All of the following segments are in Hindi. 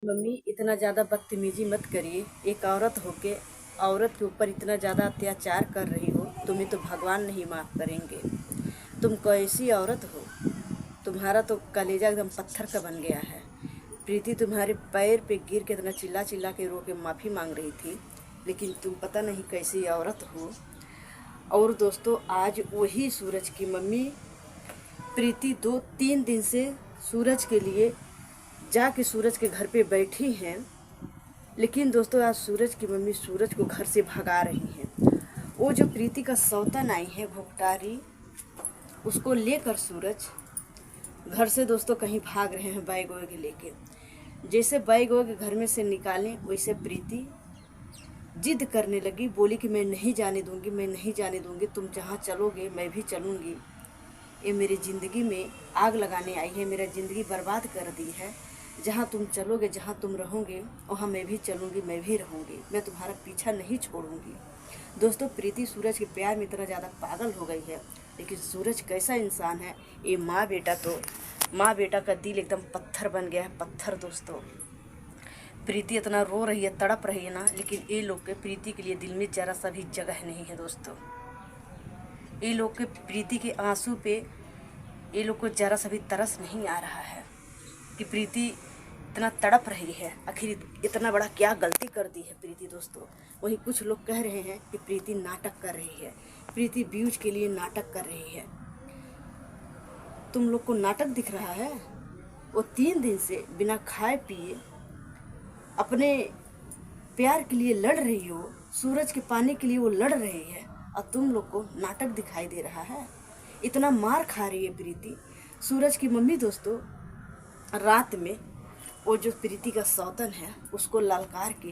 मम्मी इतना ज़्यादा बदतमीजी मत करिए। एक औरत होके औरत के ऊपर इतना ज़्यादा अत्याचार कर रही हो, तुम्हें तो भगवान नहीं माफ़ करेंगे। तुम कैसी औरत हो? तुम्हारा तो कलेजा एकदम पत्थर का बन गया है। प्रीति तुम्हारे पैर पे गिर के इतना चिल्ला चिल्ला के रो के माफ़ी मांग रही थी, लेकिन तुम पता नहीं कैसी औरत हो। और दोस्तों, आज वही सूरज की मम्मी प्रीति 2-3 दिन से सूरज के लिए जाके सूरज के घर पे बैठी हैं। लेकिन दोस्तों, आज सूरज की मम्मी सूरज को घर से भगा रही हैं। वो जो प्रीति का सौतन आई है भुगतारी, उसको लेकर सूरज घर से दोस्तों कहीं भाग रहे हैं बैग वैग लेके। जैसे बैग वैग घर में से निकालें, वैसे प्रीति जिद करने लगी, बोली कि मैं नहीं जाने दूंगी, मैं नहीं जाने दूंगी, तुम जहाँ चलोगे मैं भी चलूँगी। ये मेरी ज़िंदगी में आग लगाने आई है, मेरा ज़िंदगी बर्बाद कर दी है। जहाँ तुम चलोगे, जहाँ तुम रहोगे, वहाँ मैं भी चलूँगी, मैं भी रहूँगी, मैं तुम्हारा पीछा नहीं छोड़ूँगी। दोस्तों, प्रीति सूरज के प्यार में इतना ज़्यादा पागल हो गई है, लेकिन सूरज कैसा इंसान है। ये माँ बेटा का दिल एकदम पत्थर बन गया है, पत्थर। दोस्तों, प्रीति इतना रो रही है, तड़प रही है ना, लेकिन ये लोग के प्रीति के लिए दिल में जरा सा भी जगह नहीं है। दोस्तों, ये लोग के प्रीति के आंसू पे ये लोग को जरा सा भी तरस नहीं आ रहा है कि प्रीति इतना तड़प रही है। आखिर इतना बड़ा क्या गलती कर दी है प्रीति। दोस्तों, वहीं कुछ लोग कह रहे हैं कि प्रीति नाटक कर रही है, प्रीति व्यूज के लिए नाटक कर रही है। तुम लोग को नाटक दिख रहा है? वो 3 दिन से बिना खाए पिए अपने प्यार के लिए लड़ रही हो, सूरज के पानी के लिए वो लड़ रही है, और तुम लोग को नाटक दिखाई दे रहा है। इतना मार खा रही है प्रीति। सूरज की मम्मी दोस्तों रात में वो जो प्रीति का सौतन है उसको ललकार के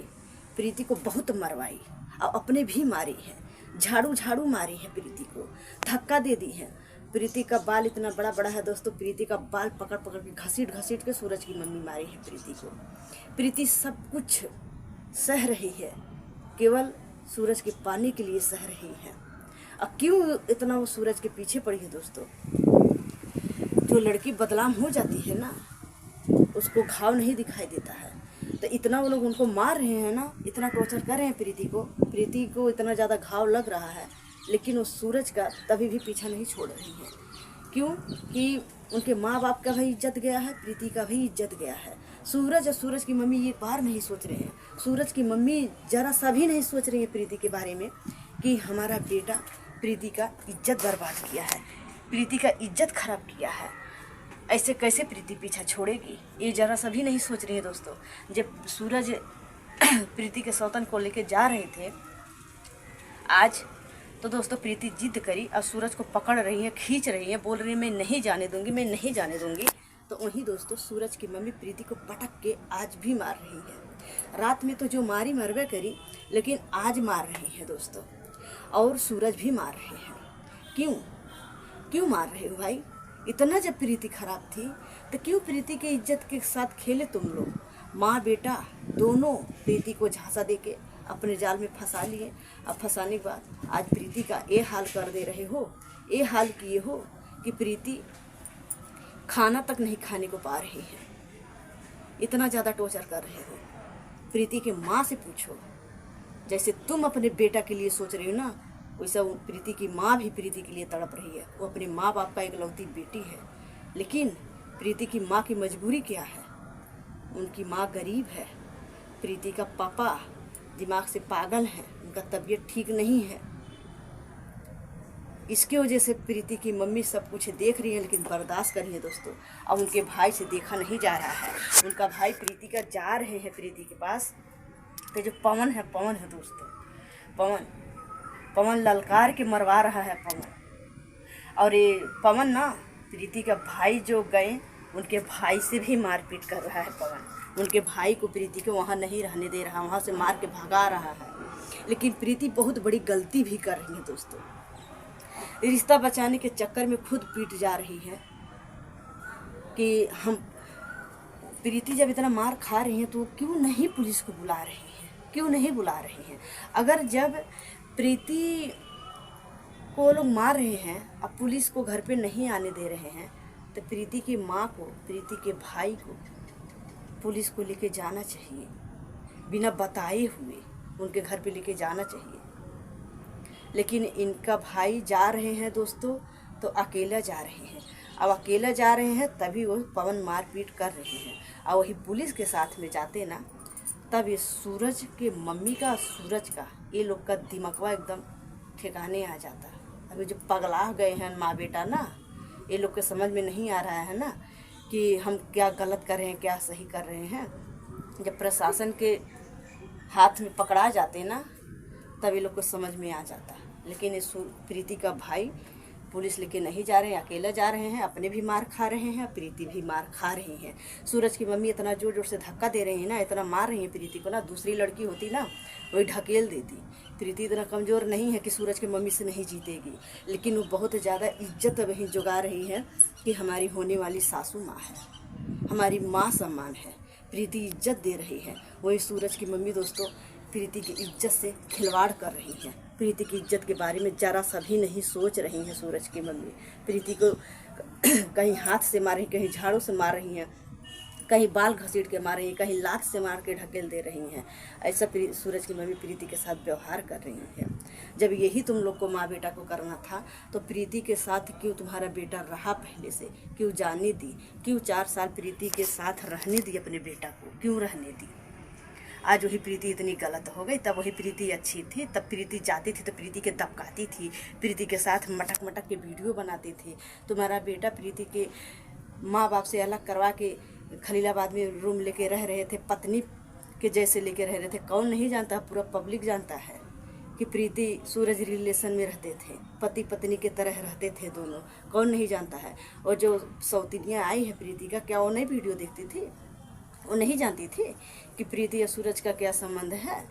प्रीति को बहुत मरवाई, और अपने भी मारी है, झाड़ू झाड़ू मारी है, प्रीति को धक्का दे दी है। प्रीति का बाल इतना बड़ा बड़ा है दोस्तों, प्रीति का बाल पकड़ पकड़ के घसीट घसीट के सूरज की मम्मी मारी है प्रीति को। प्रीति सब कुछ सह रही है, केवल सूरज के पानी के लिए सह रही है। अब क्यों इतना वो सूरज के पीछे पड़ी है? दोस्तों, जो लड़की बदनाम हो जाती है ना, उसको घाव नहीं दिखाई देता है। तो इतना वो लोग उनको मार रहे हैं ना, इतना टॉर्चर कर रहे हैं प्रीति को इतना ज़्यादा घाव लग रहा है, लेकिन वो सूरज का तभी भी पीछा नहीं छोड़ रही है। क्यों? कि उनके माँ बाप का भी इज्जत गया है, प्रीति का भी इज्जत गया है। सूरज और सूरज की मम्मी ये बार नहीं सोच रहे हैं। सूरज की मम्मी जरा सा भी नहीं सोच रही है प्रीति के बारे में कि हमारा बेटा प्रीति का इज्जत बर्बाद किया है, प्रीति का इज्जत खराब किया है, ऐसे कैसे प्रीति पीछा छोड़ेगी, ये जरा सा भी नहीं सोच रही है। दोस्तों, जब सूरज प्रीति के सौतन को लेके जा रहे थे आज, तो दोस्तों प्रीति जिद करी और सूरज को पकड़ रही है, खींच रही है, बोल रही है मैं नहीं जाने दूंगी, मैं नहीं जाने दूंगी। तो वहीं दोस्तों सूरज की मम्मी प्रीति को पटक के आज भी मार रही है। रात में तो जो मारी मरवे करी, लेकिन आज मार रही है दोस्तों, और सूरज भी मार रहे हैं। क्यों मार रहे हो भाई? इतना जब प्रीति खराब थी तो क्यों प्रीति के इज्जत के साथ खेले तुम लोग? माँ बेटा दोनों प्रीति को झांसा देके अपने जाल में फंसा लिए। अब फंसाने के बाद आज प्रीति का ये हाल कर दे रहे हो, ये हाल किए हो कि प्रीति खाना तक नहीं खाने को पा रही है। इतना ज़्यादा टॉर्चर कर रहे हो। प्रीति के माँ से पूछो, जैसे तुम अपने बेटा के लिए सोच रही हो ना, वैसा प्रीति की माँ भी प्रीति के लिए तड़प रही है। वो अपने माँ बाप का इकलौती बेटी है, लेकिन प्रीति की माँ की मजबूरी क्या है? उनकी माँ गरीब है, प्रीति का पापा दिमाग से पागल है, उनका तबीयत ठीक नहीं है। इसके वजह से प्रीति की मम्मी सब कुछ देख रही है, लेकिन बर्दाश्त कर रही है दोस्तों। अब उनके भाई से देखा नहीं जा रहा है। उनका भाई प्रीति का जा रहे हैं प्रीति के पास। तो जो पवन है दोस्तों, पवन ललकार के मरवा रहा है पवन। और ये पवन ना, प्रीति का भाई जो गए उनके भाई से भी मारपीट कर रहा है पवन। उनके भाई को प्रीति को वहाँ नहीं रहने दे रहा, वहाँ से मार के भगा रहा है। लेकिन प्रीति बहुत बड़ी गलती भी कर रही है दोस्तों। रिश्ता बचाने के चक्कर में खुद पीट जा रही है कि हम प्रीति जब इतना मार खा रही है तो क्यों नहीं पुलिस को बुला रही है, क्यों नहीं बुला रही है? अगर जब प्रीति को लोग मार रहे हैं, अब पुलिस को घर पे नहीं आने दे रहे हैं, तो प्रीति की माँ को, प्रीति के भाई को पुलिस को लेके जाना चाहिए, बिना बताए हुए उनके घर पे लेके जाना चाहिए। लेकिन इनका भाई जा रहे हैं दोस्तों, तो अकेला जा रहे हैं। अब अकेला जा रहे हैं तभी वो पवन मारपीट कर रहे हैं, और वही पुलिस के साथ में जाते ना, तब ये सूरज के मम्मी का, सूरज का, ये लोग का दिमागवा एकदम ठिकाने आ जाता। अभी जो पगला गए हैं माँ बेटा ना, ये लोग के समझ में नहीं आ रहा है ना कि हम क्या गलत कर रहे हैं, क्या सही कर रहे हैं। जब प्रशासन के हाथ में पकड़ा जाते ना, तब ये लोग को समझ में आ जाता। लेकिन इस प्रीति का भाई पुलिस लेके नहीं जा रहे हैं, अकेला जा रहे हैं, अपने भी मार खा रहे हैं, प्रीति भी मार खा रही हैं। सूरज की मम्मी इतना जोर जोर से धक्का दे रही है ना, इतना मार रही है प्रीति को ना, दूसरी लड़की होती ना वही ढकेल देती। प्रीति इतना कमज़ोर नहीं है कि सूरज की मम्मी से नहीं जीतेगी, लेकिन वो बहुत ज़्यादा इज्जत वहीं जुगा रही है कि हमारी होने वाली सासू माँ है, हमारी माँ सम्मान है। प्रीति इज्जत दे रही है, वही सूरज की मम्मी दोस्तों प्रीति की इज्जत से खिलवाड़ कर रही हैं। प्रीति की इज्जत के बारे में जरा सा भी नहीं सोच रही हैं सूरज की मम्मी। प्रीति को कहीं हाथ से मार रही, कहीं झाड़ू से मार रही हैं, कहीं बाल घसीट के मार रही हैं, कहीं लात से मार के ढकेल दे रही हैं। ऐसा सूरज की मम्मी प्रीति के साथ व्यवहार कर रही है। जब यही तुम लोग को माँ बेटा को करना था, तो प्रीति के साथ क्यों तुम्हारा बेटा रहा पहले से, क्यों जाने दी, क्यों 4 साल प्रीति के साथ रहने दी, अपने बेटा को क्यों रहने दी। आज वही प्रीति इतनी गलत हो गई, तब वही प्रीति अच्छी थी। तब प्रीति जाती थी तो प्रीति के दबकाती थी, प्रीति के साथ मटक मटक के वीडियो बनाती थी। तुम्हारा बेटा प्रीति के माँ बाप से अलग करवा के खलीलाबाद में रूम लेके रह रहे थे, पत्नी के जैसे लेके रह रहे थे। कौन नहीं जानता, पूरा पब्लिक जानता है कि प्रीति सूरज रिलेशन में रहते थे, पति पत्नी के तरह रहते थे दोनों। कौन नहीं जानता है। और जो सौतीनियाँ आई है प्रीति का, क्या वो नहीं वीडियो देखती थी? वो नहीं जानती थी कि प्रीति और सूरज का क्या संबंध है,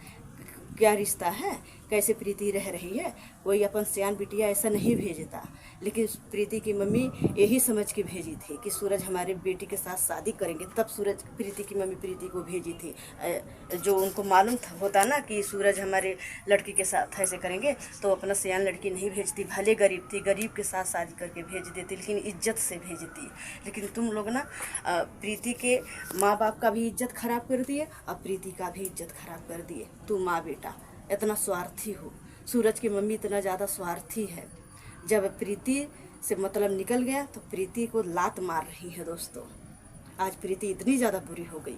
क्या रिश्ता है, कैसे प्रीति रह रही है। कोई अपन सियान बिटिया ऐसा नहीं भेजता, लेकिन प्रीति की मम्मी यही समझ के भेजी थी कि सूरज हमारे बेटी के साथ शादी करेंगे। तब सूरज प्रीति की मम्मी प्रीति को भेजी थी। जो उनको मालूम होता ना कि सूरज हमारे लड़की के साथ ऐसे करेंगे, तो अपना सियान लड़की नहीं भेजती। भले गरीब थी, गरीब के साथ शादी करके भेज देती, लेकिन इज्जत से भेजती। लेकिन तुम लोग ना प्रीति के माँ बाप का भी इज्जत खराब कर दिए और प्रीति का भी इज्जत खराब कर दिए। तू माँ बेटा इतना स्वार्थी हो, सूरज की मम्मी इतना ज़्यादा स्वार्थी है। जब प्रीति से मतलब निकल गया तो प्रीति को लात मार रही है दोस्तों। आज प्रीति इतनी ज़्यादा बुरी हो गई।